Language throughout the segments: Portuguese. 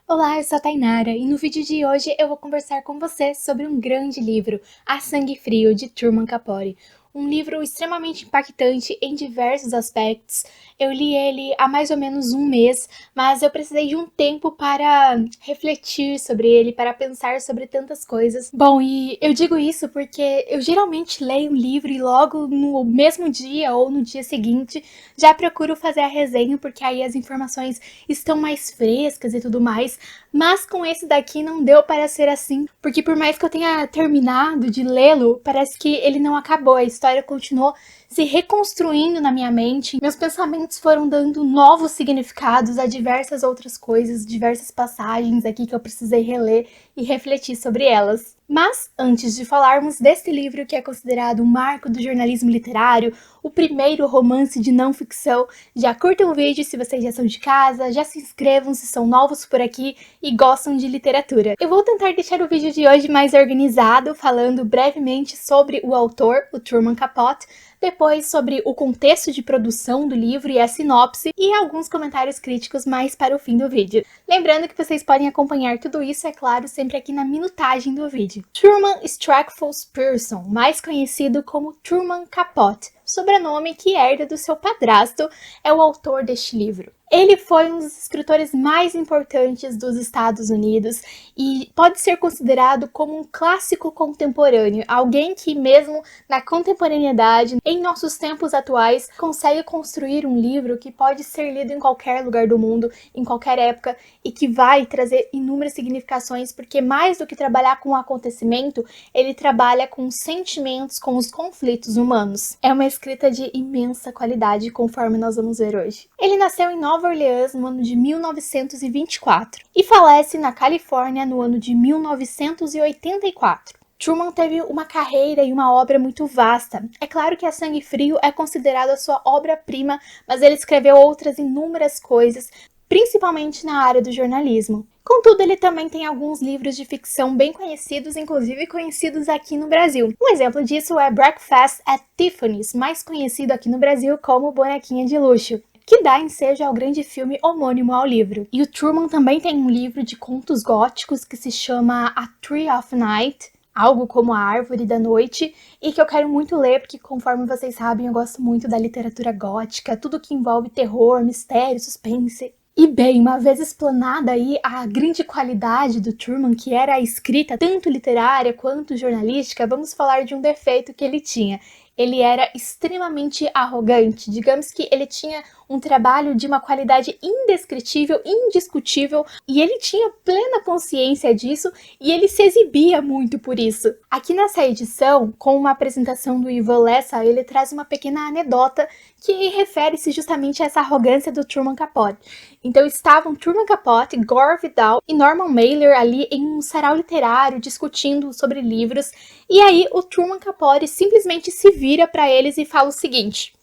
Olá, eu sou a Tainara e no vídeo de hoje eu vou conversar com você sobre um grande livro, A Sangue Frio, de Truman Capote. Um livro extremamente impactante em diversos aspectos. Eu li ele há mais ou menos um mês, mas eu precisei de um tempo para refletir sobre ele, para pensar sobre tantas coisas. Bom, e eu digo isso porque eu geralmente leio um livro e logo no mesmo dia ou no dia seguinte já procuro fazer a resenha, porque aí as informações estão mais frescas e tudo mais. Mas com esse daqui não deu para ser assim, porque por mais que eu tenha terminado de lê-lo, parece que ele não acabou, a história continuou se reconstruindo na minha mente. Meus pensamentos foram dando novos significados a diversas outras coisas, diversas passagens aqui que eu precisei reler e refletir sobre elas. Mas, antes de falarmos desse livro que é considerado um marco do jornalismo literário, o primeiro romance de não ficção, já curtam o vídeo se vocês já são de casa, já se inscrevam se são novos por aqui e gostam de literatura. Eu vou tentar deixar o vídeo de hoje mais organizado, falando brevemente sobre o autor, o Truman Capote, depois sobre o contexto de produção do livro e a sinopse, e alguns comentários críticos mais para o fim do vídeo. Lembrando que vocês podem acompanhar tudo isso, é claro, sempre aqui na minutagem do vídeo. Truman Strackfus Pearson, mais conhecido como Truman Capote, sobrenome que herda do seu padrasto, é o autor deste livro. Ele foi um dos escritores mais importantes dos Estados Unidos e pode ser considerado como um clássico contemporâneo, alguém que mesmo na contemporaneidade, em nossos tempos atuais, consegue construir um livro que pode ser lido em qualquer lugar do mundo, em qualquer época, e que vai trazer inúmeras significações, porque mais do que trabalhar com o acontecimento, ele trabalha com os sentimentos, com os conflitos humanos. É uma escrita de imensa qualidade, conforme nós vamos ver hoje. Ele nasceu em Nova Orleans no ano de 1924 e falece na Califórnia no ano de 1984. Truman teve uma carreira e uma obra muito vasta. É claro que A Sangue Frio é considerado a sua obra-prima, mas ele escreveu outras inúmeras coisas, principalmente na área do jornalismo. Contudo, ele também tem alguns livros de ficção bem conhecidos, inclusive conhecidos aqui no Brasil. Um exemplo disso é Breakfast at Tiffany's, mais conhecido aqui no Brasil como Bonequinha de Luxo, que dá ensejo ao grande filme homônimo ao livro. E o Truman também tem um livro de contos góticos que se chama A Tree of Night, algo como A Árvore da Noite, e que eu quero muito ler, porque conforme vocês sabem, eu gosto muito da literatura gótica, tudo que envolve terror, mistério, suspense. E bem, uma vez explanada aí a grande qualidade do Truman, que era a escrita tanto literária quanto jornalística, vamos falar de um defeito que ele tinha. Ele era extremamente arrogante, digamos que ele tinha um trabalho de uma qualidade indescritível, indiscutível, e ele tinha plena consciência disso e ele se exibia muito por isso. Aqui nessa edição, com uma apresentação do Ivan Lessa, ele traz uma pequena anedota que refere-se justamente a essa arrogância do Truman Capote. Então estavam Truman Capote, Gore Vidal e Norman Mailer ali em um sarau literário discutindo sobre livros, e aí o Truman Capote simplesmente se vira para eles e fala o seguinte: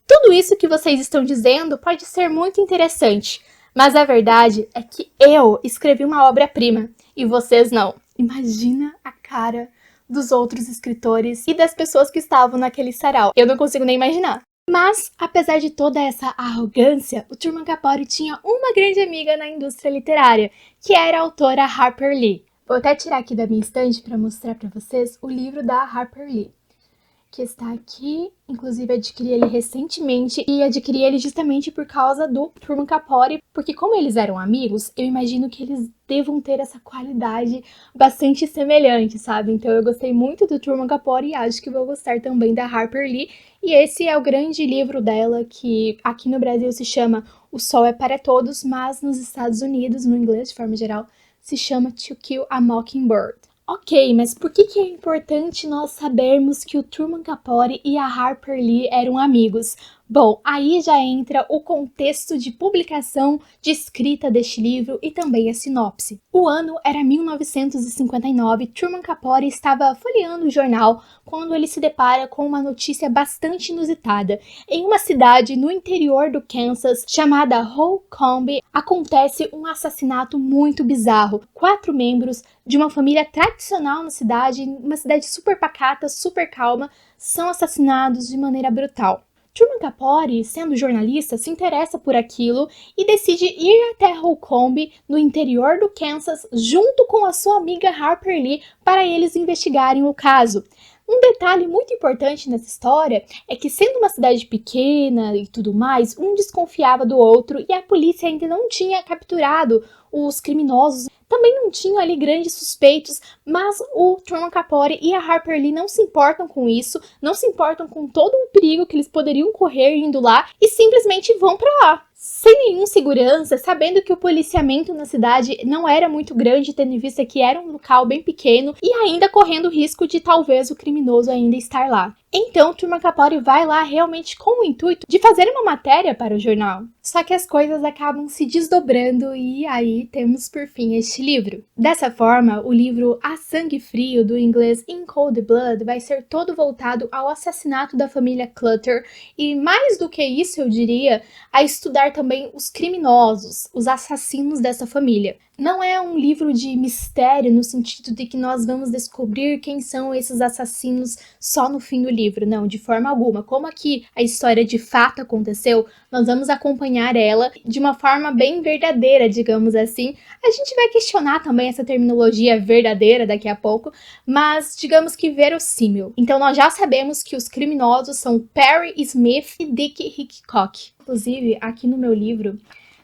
tudo isso que vocês estão dizendo pode ser muito interessante, mas a verdade é que eu escrevi uma obra-prima e vocês não. Imagina a cara dos outros escritores e das pessoas que estavam naquele sarau. Eu não consigo nem imaginar. Mas, apesar de toda essa arrogância, o Truman Capote tinha uma grande amiga na indústria literária, que era a autora Harper Lee. Vou até tirar aqui da minha estante para mostrar para vocês o livro da Harper Lee, que está aqui. Inclusive adquiri ele recentemente e adquiri ele justamente por causa do Truman Capote, porque como eles eram amigos, eu imagino que eles devam ter essa qualidade bastante semelhante, sabe? Então eu gostei muito do Truman Capote e acho que vou gostar também da Harper Lee. E esse é o grande livro dela, que aqui no Brasil se chama O Sol é para Todos, mas nos Estados Unidos, no inglês de forma geral, se chama To Kill a Mockingbird. Ok, mas por que é importante nós sabermos que o Truman Capote e a Harper Lee eram amigos? Bom, aí já entra o contexto de publicação, de escrita deste livro e também a sinopse. O ano era 1959, Truman Capote estava folheando o jornal quando ele se depara com uma notícia bastante inusitada. Em uma cidade no interior do Kansas, chamada Holcombe, acontece um assassinato muito bizarro. 4 membros de uma família tradicional na cidade, uma cidade super pacata, super calma, são assassinados de maneira brutal. Truman Capote, sendo jornalista, se interessa por aquilo e decide ir até Holcomb, no interior do Kansas, junto com a sua amiga Harper Lee, para eles investigarem o caso. Um detalhe muito importante nessa história é que, sendo uma cidade pequena e tudo mais, um desconfiava do outro e a polícia ainda não tinha capturado os criminosos. Também não tinham ali grandes suspeitos, mas o Truman Capote e a Harper Lee não se importam com isso, não se importam com todo o perigo que eles poderiam correr indo lá e simplesmente vão pra lá. Sem nenhum segurança, sabendo que o policiamento na cidade não era muito grande, tendo em vista que era um local bem pequeno e ainda correndo o risco de talvez o criminoso ainda estar lá. Então, Truman Capote vai lá realmente com o intuito de fazer uma matéria para o jornal. Só que as coisas acabam se desdobrando e aí temos por fim este livro. Dessa forma, o livro A Sangue Frio, do inglês In Cold Blood, vai ser todo voltado ao assassinato da família Clutter e, mais do que isso, eu diria, a estudar também os criminosos, os assassinos dessa família. Não é um livro de mistério no sentido de que nós vamos descobrir quem são esses assassinos só no fim do livro, não, de forma alguma. Como aqui a história de fato aconteceu, nós vamos acompanhar ela de uma forma bem verdadeira, digamos assim. A gente vai questionar também essa terminologia verdadeira daqui a pouco, mas digamos que verossímil. Então nós já sabemos que os criminosos ssão Perry Smith e Dick Hickok. Inclusive, aqui no meu livro,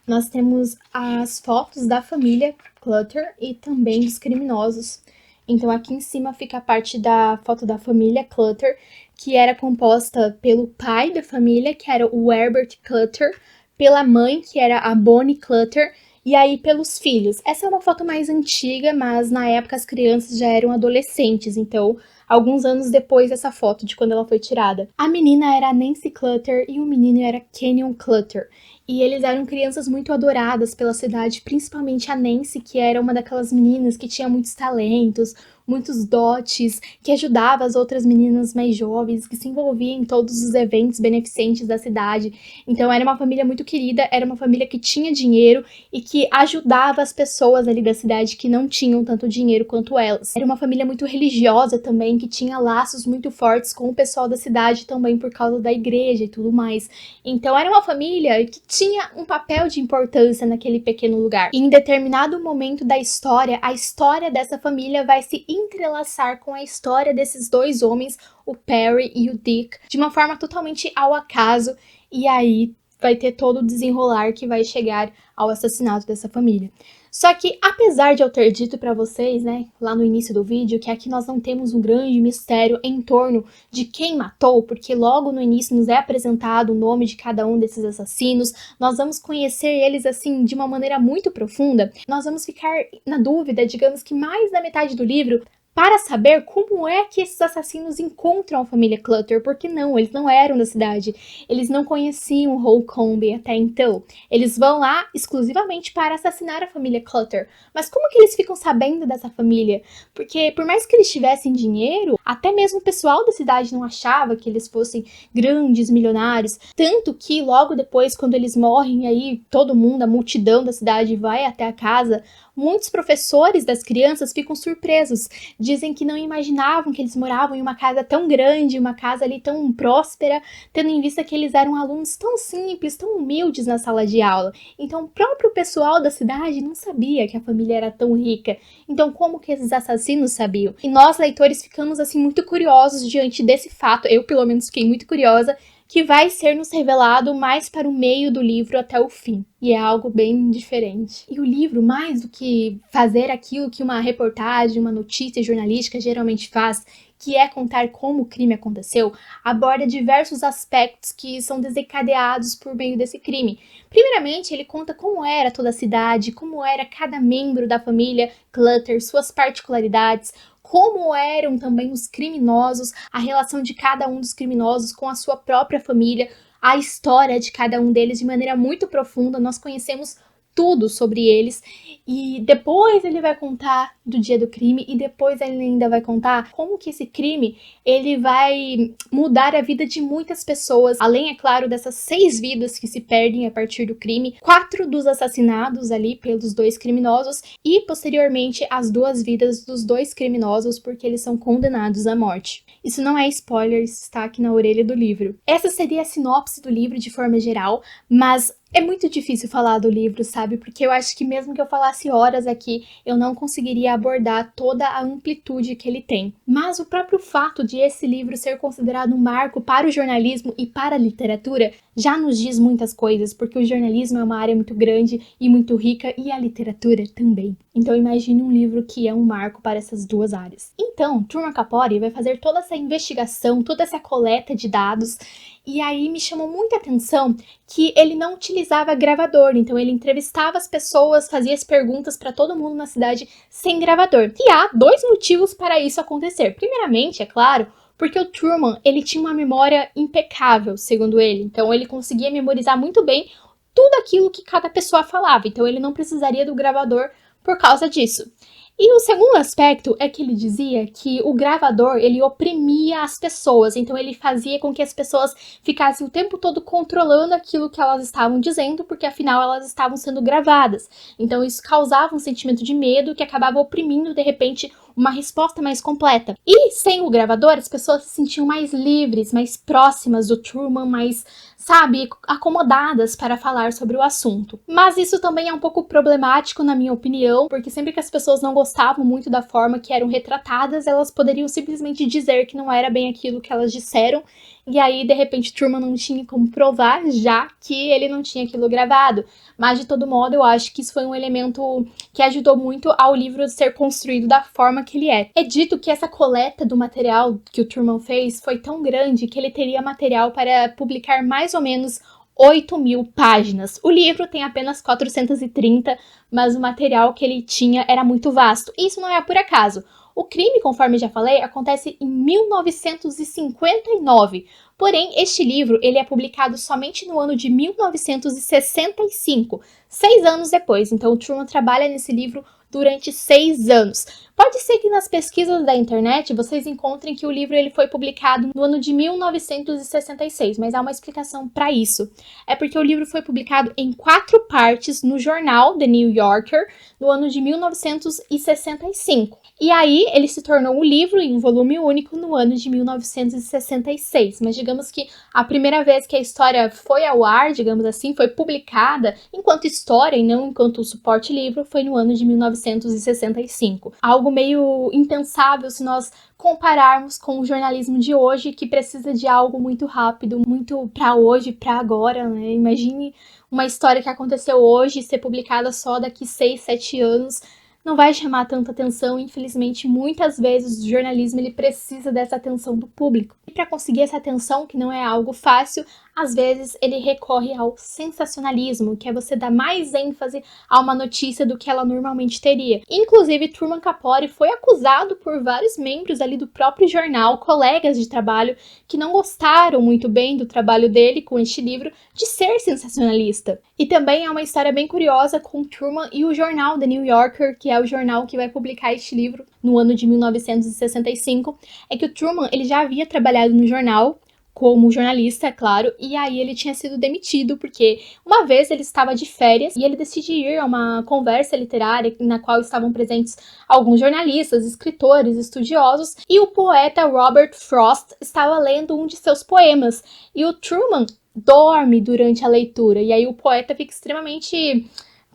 nós temos as fotos da família Clutter e também dos criminosos. Então aqui em cima fica a parte da foto da família Clutter, que era composta pelo pai da família, que era o Herbert Clutter, pela mãe, que era a Bonnie Clutter, e aí pelos filhos. Essa é uma foto mais antiga, mas na época as crianças já eram adolescentes, então alguns anos depois dessa foto, de quando ela foi tirada. A menina era a Nancy Clutter e o menino era Kenyon Clutter. E eles eram crianças muito adoradas pela cidade, principalmente a Nancy, que era uma daquelas meninas que tinha muitos talentos, muitos dotes, que ajudava as outras meninas mais jovens, que se envolvia em todos os eventos beneficentes da cidade. Então era uma família muito querida, era uma família que tinha dinheiro e que ajudava as pessoas ali da cidade que não tinham tanto dinheiro quanto elas. Era uma família muito religiosa também, que tinha laços muito fortes com o pessoal da cidade também por causa da igreja e tudo mais. Então era uma família que tinha um papel de importância naquele pequeno lugar. E em determinado momento da história, a história dessa família vai se entrelaçar com a história desses dois homens, o Perry e o Dick, de uma forma totalmente ao acaso, e aí vai ter todo o desenrolar que vai chegar ao assassinato dessa família. Só que, apesar de eu ter dito pra vocês, né, lá no início do vídeo, que aqui nós não temos um grande mistério em torno de quem matou, porque logo no início nos é apresentado o nome de cada um desses assassinos, nós vamos conhecer eles, assim, de uma maneira muito profunda, nós vamos ficar na dúvida, digamos que mais da metade do livro, para saber como é que esses assassinos encontram a família Clutter, porque não, eles não eram da cidade, eles não conheciam Holcomb até então. Eles vão lá exclusivamente para assassinar a família Clutter. Mas como que eles ficam sabendo dessa família? Porque por mais que eles tivessem dinheiro, até mesmo o pessoal da cidade não achava que eles fossem grandes milionários. Tanto que logo depois, quando eles morrem, aí todo mundo, a multidão da cidade vai até a casa. Muitos professores das crianças ficam surpresos, dizem que não imaginavam que eles moravam em uma casa tão grande, uma casa ali tão próspera, tendo em vista que eles eram alunos tão simples, tão humildes na sala de aula. Então o próprio pessoal da cidade não sabia que a família era tão rica. Então como que esses assassinos sabiam? E nós, leitores, ficamos assim muito curiosos diante desse fato, eu pelo menos fiquei muito curiosa, que vai ser nos revelado mais para o meio do livro até o fim. E é algo bem diferente. E o livro, mais do que fazer aquilo que uma reportagem, uma notícia jornalística geralmente faz, que é contar como o crime aconteceu, aborda diversos aspectos que são desencadeados por meio desse crime. Primeiramente, ele conta como era toda a cidade, como era cada membro da família Clutter, suas particularidades, como eram também os criminosos, a relação de cada um dos criminosos com a sua própria família, a história de cada um deles de maneira muito profunda. Nós conhecemos tudo sobre eles, e depois ele vai contar do dia do crime, e depois ele ainda vai contar como que esse crime ele vai mudar a vida de muitas pessoas, além, é claro, dessas 6 vidas que se perdem a partir do crime, 4 dos assassinados ali pelos 2 criminosos, e posteriormente as 2 vidas dos 2 criminosos, porque eles são condenados à morte. Isso não é spoiler, isso está aqui na orelha do livro. Essa seria a sinopse do livro de forma geral, mas é muito difícil falar do livro, sabe? Porque eu acho que mesmo que eu falasse horas aqui, eu não conseguiria abordar toda a amplitude que ele tem. Mas o próprio fato de esse livro ser considerado um marco para o jornalismo e para a literatura já nos diz muitas coisas, porque o jornalismo é uma área muito grande e muito rica, e a literatura também. Então imagine um livro que é um marco para essas 2 áreas. Então, Truman Capote vai fazer toda essa investigação, toda essa coleta de dados, e aí me chamou muita atenção que ele não utilizava gravador, então ele entrevistava as pessoas, fazia as perguntas para todo mundo na cidade sem gravador. E há 2 motivos para isso acontecer. Primeiramente, é claro, porque o Truman, ele tinha uma memória impecável, segundo ele. Então ele conseguia memorizar muito bem tudo aquilo que cada pessoa falava. Então ele não precisaria do gravador por causa disso. E o segundo aspecto é que ele dizia que o gravador, ele oprimia as pessoas, então ele fazia com que as pessoas ficassem o tempo todo controlando aquilo que elas estavam dizendo, porque afinal elas estavam sendo gravadas. Então isso causava um sentimento de medo que acabava oprimindo, de repente, uma resposta mais completa. E sem o gravador, as pessoas se sentiam mais livres, mais próximas do Truman, mais, sabe, acomodadas para falar sobre o assunto. Mas isso também é um pouco problemático, na minha opinião, porque sempre que as pessoas não gostavam muito da forma que eram retratadas, elas poderiam simplesmente dizer que não era bem aquilo que elas disseram, e aí, de repente, Truman não tinha como provar, já que ele não tinha aquilo gravado. Mas, de todo modo, eu acho que isso foi um elemento que ajudou muito ao livro ser construído da forma que ele é. É dito que essa coleta do material que o Truman fez foi tão grande que ele teria material para publicar mais ou menos 8.000 páginas. O livro tem apenas 430, mas o material que ele tinha era muito vasto. E isso não é por acaso. O crime, conforme já falei, acontece em 1959. Porém, este livro ele é publicado somente no ano de 1965, 6 anos depois. Então, o Truman trabalha nesse livro durante 6 anos. Pode ser que nas pesquisas da internet vocês encontrem que o livro ele foi publicado no ano de 1966, mas há uma explicação para isso. É porque o livro foi publicado em 4 partes no jornal The New Yorker no ano de 1965. E aí ele se tornou um livro em um volume único no ano de 1966. Mas digamos que a primeira vez que a história foi ao ar, digamos assim, foi publicada enquanto história e não enquanto suporte livro, foi no ano de 1965. Algo meio impensável se nós compararmos com o jornalismo de hoje, que precisa de algo muito rápido, muito para hoje, para agora, né? Imagine uma história que aconteceu hoje ser publicada só daqui 6, 7 anos. Não vai chamar tanta atenção, infelizmente, muitas vezes o jornalismo ele precisa dessa atenção do público. E para conseguir essa atenção, que não é algo fácil, às vezes ele recorre ao sensacionalismo, que é você dar mais ênfase a uma notícia do que ela normalmente teria. Inclusive, Truman Capote foi acusado por vários membros ali do próprio jornal, colegas de trabalho, que não gostaram muito bem do trabalho dele com este livro, de ser sensacionalista. E também há uma história bem curiosa com Truman e o jornal The New Yorker, que é o jornal que vai publicar este livro no ano de 1965, é que o Truman ele já havia trabalhado no jornal, como jornalista, é claro, e aí ele tinha sido demitido porque uma vez ele estava de férias e ele decide ir a uma conversa literária na qual estavam presentes alguns jornalistas, escritores, estudiosos, e o poeta Robert Frost estava lendo um de seus poemas, e o Truman dorme durante a leitura, e aí o poeta fica extremamente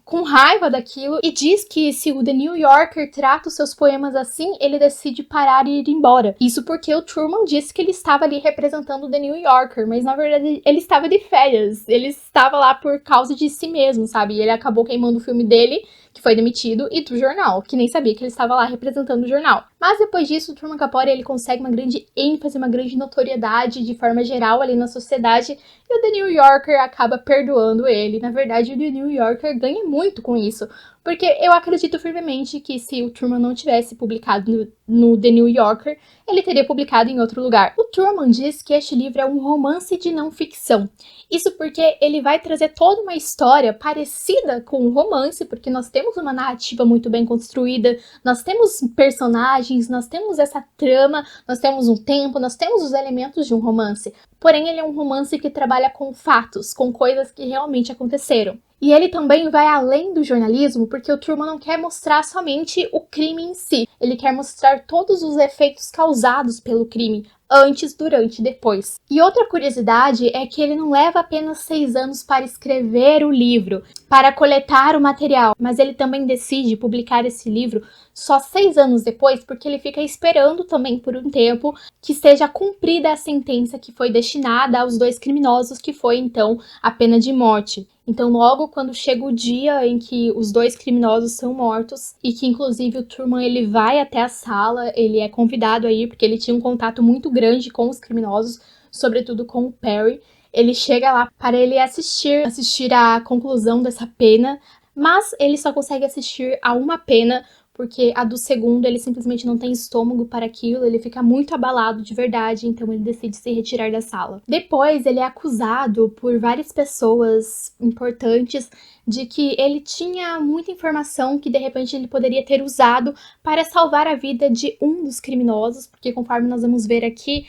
com raiva daquilo e diz que se o The New Yorker trata os seus poemas assim, ele decide parar e ir embora. Isso porque o Truman disse que ele estava ali representando o The New Yorker, mas na verdade ele estava de férias, ele estava lá por causa de si mesmo, sabe? E ele acabou queimando o filme dele, que foi demitido, e do jornal, que nem sabia que ele estava lá representando o jornal. Mas depois disso, o Truman Capote ele consegue uma grande ênfase, uma grande notoriedade de forma geral ali na sociedade, e o The New Yorker acaba perdoando ele. Na verdade, o The New Yorker ganha muito com isso, Porque eu acredito firmemente que se o Truman não tivesse publicado no The New Yorker, ele teria publicado em outro lugar. O Truman diz que este livro é um romance de não ficção. Isso porque ele vai trazer toda uma história parecida com um romance, porque nós temos uma narrativa muito bem construída, nós temos personagens, nós temos essa trama, nós temos um tempo, nós temos os elementos de um romance. Porém, ele é um romance que trabalha com fatos, com coisas que realmente aconteceram. E ele também vai além do jornalismo, porque o Truman não quer mostrar somente o crime em si. Ele quer mostrar todos os efeitos causados pelo crime, antes, durante e depois. E outra curiosidade é que ele não leva apenas 6 anos para escrever o livro, para coletar o material, mas ele também decide publicar esse livro só 6 anos depois, porque ele fica esperando também por um tempo que seja cumprida a sentença que foi destinada aos 2 criminosos, que foi então a pena de morte. Então, logo quando chega o dia em que os 2 criminosos são mortos, e que inclusive o Truman ele vai até a sala, ele é convidado a ir porque ele tinha um contato muito grande com os criminosos, sobretudo com o Perry. Ele chega lá para ele assistir à conclusão dessa pena, mas ele só consegue assistir a uma pena, porque a do segundo ele simplesmente não tem estômago para aquilo, ele fica muito abalado de verdade, então ele decide se retirar da sala. Depois ele é acusado por várias pessoas importantes de que ele tinha muita informação que de repente ele poderia ter usado para salvar a vida de um dos criminosos, porque conforme nós vamos ver aqui,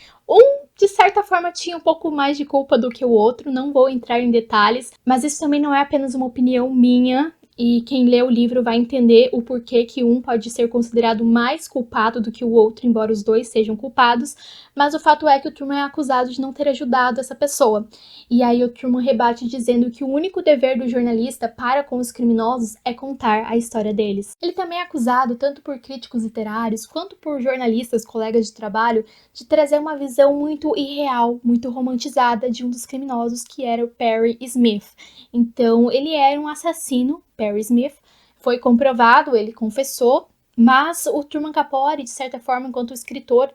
de certa forma tinha um pouco mais de culpa do que o outro, não vou entrar em detalhes, mas isso também não é apenas uma opinião minha, e quem lê o livro vai entender o porquê que um pode ser considerado mais culpado do que o outro, embora os 2 sejam culpados, mas o fato é que o Truman é acusado de não ter ajudado essa pessoa. E aí o Truman rebate dizendo que o único dever do jornalista para com os criminosos é contar a história deles. Ele também é acusado, tanto por críticos literários quanto por jornalistas, colegas de trabalho, de trazer uma visão muito irreal, muito romantizada de um dos criminosos, que era o Perry Smith. Então, ele era um assassino, Perry Smith, foi comprovado, ele confessou, mas o Truman Capote, de certa forma, enquanto escritor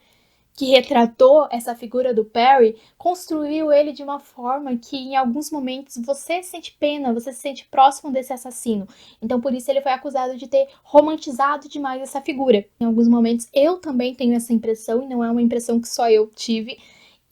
que retratou essa figura do Perry, construiu ele de uma forma que em alguns momentos você sente pena, você se sente próximo desse assassino. Então por isso ele foi acusado de ter romantizado demais essa figura. Em alguns momentos eu também tenho essa impressão, e não é uma impressão que só eu tive.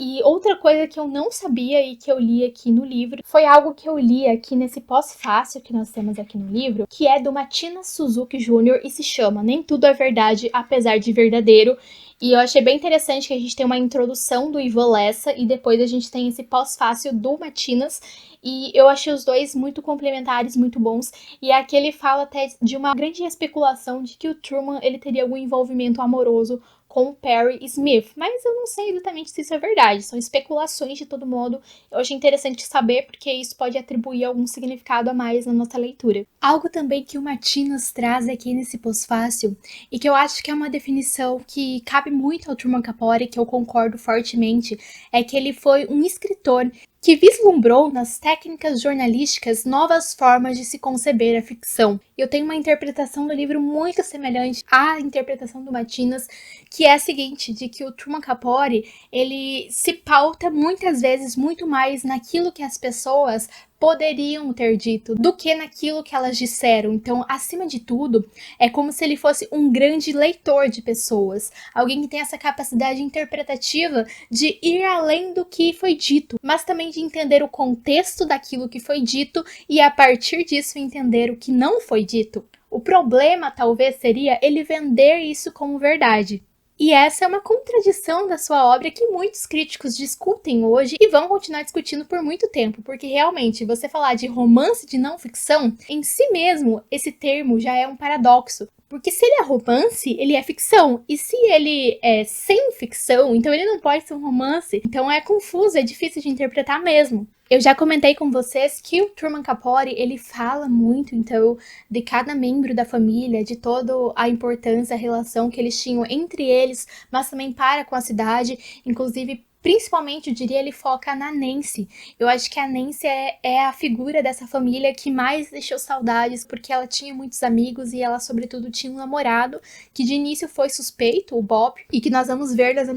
E outra coisa que eu não sabia e que eu li aqui no livro foi algo que eu li aqui nesse pós-fácil que nós temos aqui no livro, que é do Matina Suzuki Jr. e se chama Nem Tudo é Verdade, Apesar de Verdadeiro. E eu achei bem interessante que a gente tem uma introdução do Ivan Lessa e depois a gente tem esse pós-fácil do Matinas. E eu achei os dois muito complementares, muito bons. E aqui ele fala até de uma grande especulação de que o Truman ele teria algum envolvimento amoroso com o Perry Smith, mas eu não sei exatamente se isso é verdade, são especulações de todo modo. Eu achei interessante saber porque isso pode atribuir algum significado a mais na nossa leitura. Algo também que o Matinas traz aqui nesse pós-fácil, e que eu acho que é uma definição que cabe muito ao Truman Capote, que eu concordo fortemente, é que ele foi um escritor que vislumbrou nas técnicas jornalísticas novas formas de se conceber a ficção. Eu tenho uma interpretação do livro muito semelhante à interpretação do Matinas, que é a seguinte, de que o Truman Capote, ele se pauta muitas vezes muito mais naquilo que as pessoas poderiam ter dito do que naquilo que elas disseram. Então, acima de tudo, é como se ele fosse um grande leitor de pessoas, alguém que tem essa capacidade interpretativa de ir além do que foi dito, mas também de entender o contexto daquilo que foi dito e a partir disso entender o que não foi dito. O problema talvez seria ele vender isso como verdade. E essa é uma contradição da sua obra que muitos críticos discutem hoje e vão continuar discutindo por muito tempo, porque realmente você falar de romance de não ficção, em si mesmo, esse termo já é um paradoxo. Porque se ele é romance, ele é ficção. E se ele é sem ficção, então ele não pode ser um romance. Então é confuso, é difícil de interpretar mesmo. Eu já comentei com vocês que o Truman Capote, ele fala muito, então, de cada membro da família, de toda a importância, a relação que eles tinham entre eles, mas também para com a cidade, inclusive Principalmente, eu diria, ele foca na Nancy. Eu acho que a Nancy é a figura dessa família que mais deixou saudades, porque ela tinha muitos amigos e ela, sobretudo, tinha um namorado que de início foi suspeito, o Bob, e que nós vamos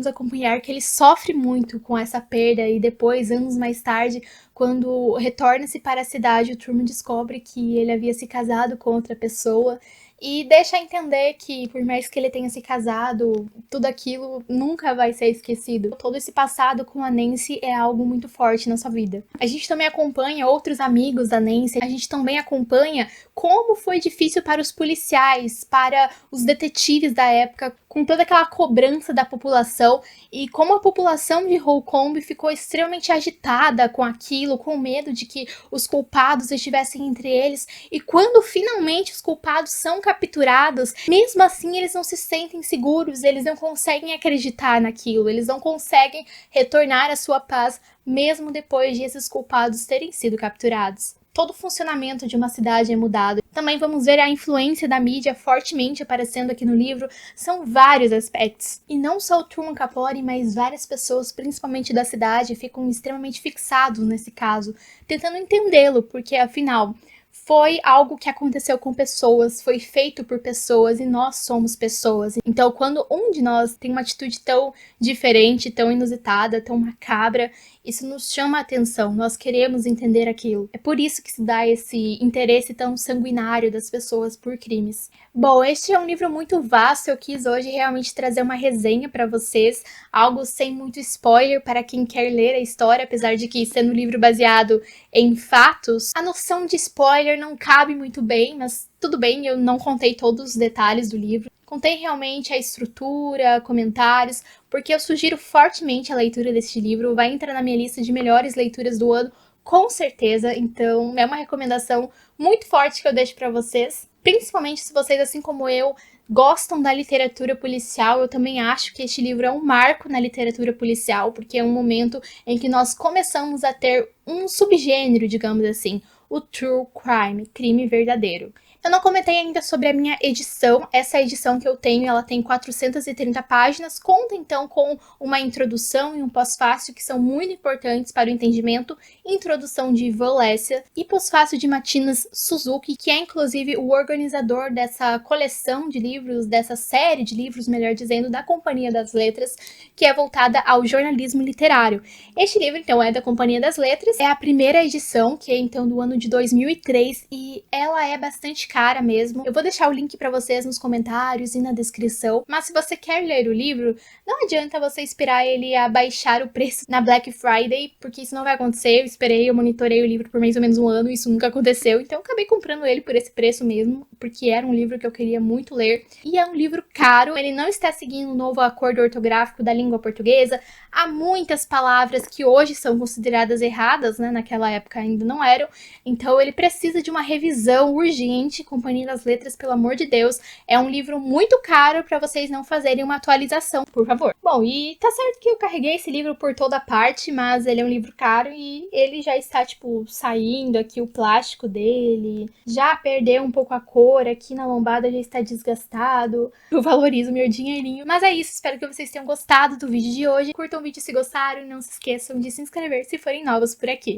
acompanhar que ele sofre muito com essa perda e depois, anos mais tarde, quando retorna-se para a cidade, o Truman descobre que ele havia se casado com outra pessoa e deixa entender que, por mais que ele tenha se casado, tudo aquilo nunca vai ser esquecido. Todo esse passado com a Nancy é algo muito forte na sua vida. A gente também acompanha outros amigos da Nancy, a gente também acompanha como foi difícil para os policiais, para os detetives da época, com toda aquela cobrança da população, e como a população de Holcomb ficou extremamente agitada com aquilo, com medo de que os culpados estivessem entre eles, e quando finalmente os culpados são capturados, mesmo assim eles não se sentem seguros, eles não conseguem acreditar naquilo, eles não conseguem retornar à sua paz, mesmo depois de esses culpados terem sido capturados. Todo o funcionamento de uma cidade é mudado. Também vamos ver a influência da mídia fortemente aparecendo aqui no livro. São vários aspectos. E não só o Truman Capote, mas várias pessoas, principalmente da cidade, ficam extremamente fixados nesse caso, tentando entendê-lo, porque afinal foi algo que aconteceu com pessoas, foi feito por pessoas e nós somos pessoas. Então, quando um de nós tem uma atitude tão diferente, tão inusitada, tão macabra, isso nos chama a atenção, nós queremos entender aquilo. É por isso que se dá esse interesse tão sanguinário das pessoas por crimes. Bom, este é um livro muito vasto, eu quis hoje realmente trazer uma resenha para vocês, algo sem muito spoiler para quem quer ler a história, apesar de que sendo um livro baseado em fatos, a noção de spoiler não cabe muito bem, mas tudo bem, eu não contei todos os detalhes do livro. Contei realmente a estrutura, comentários, porque eu sugiro fortemente a leitura deste livro, vai entrar na minha lista de melhores leituras do ano, com certeza, então é uma recomendação muito forte que eu deixo para vocês, principalmente se vocês, assim como eu, gostam da literatura policial. Eu também acho que este livro é um marco na literatura policial, porque é um momento em que nós começamos a ter um subgênero, digamos assim, o true crime, crime verdadeiro. Eu não comentei ainda sobre a minha edição. Essa edição que eu tenho, ela tem 430 páginas, conta então com uma introdução e um pós-fácil que são muito importantes para o entendimento, introdução de Ivan Lessia e pós-fácil de Matinas Suzuki, que é inclusive o organizador dessa coleção de livros, dessa série de livros, melhor dizendo, da Companhia das Letras, que é voltada ao jornalismo literário. Este livro, então, é da Companhia das Letras, é a primeira edição, que é então do ano de 2003, e ela é bastante cara mesmo. Eu vou deixar o link para vocês nos comentários e na descrição, mas se você quer ler o livro, não adianta você esperar ele abaixar o preço na Black Friday, porque isso não vai acontecer. Eu monitorei o livro por mais ou menos um ano, isso nunca aconteceu, então eu acabei comprando ele por esse preço mesmo, porque era um livro que eu queria muito ler, e é um livro caro, ele não está seguindo o novo acordo ortográfico da língua portuguesa, há muitas palavras que hoje são consideradas erradas, né, naquela época ainda não eram, então ele precisa de uma revisão urgente. Companhia das Letras, pelo amor de Deus, é um livro muito caro para vocês não fazerem uma atualização, por favor. Bom, e tá certo que eu carreguei esse livro por toda parte, mas ele é um livro caro e ele já está, tipo, saindo aqui o plástico dele, já perdeu um pouco a cor, aqui na lombada já está desgastado. Eu valorizo meu dinheirinho, mas é isso, espero que vocês tenham gostado do vídeo de hoje. Curtam o vídeo se gostaram e não se esqueçam de se inscrever se forem novos por aqui.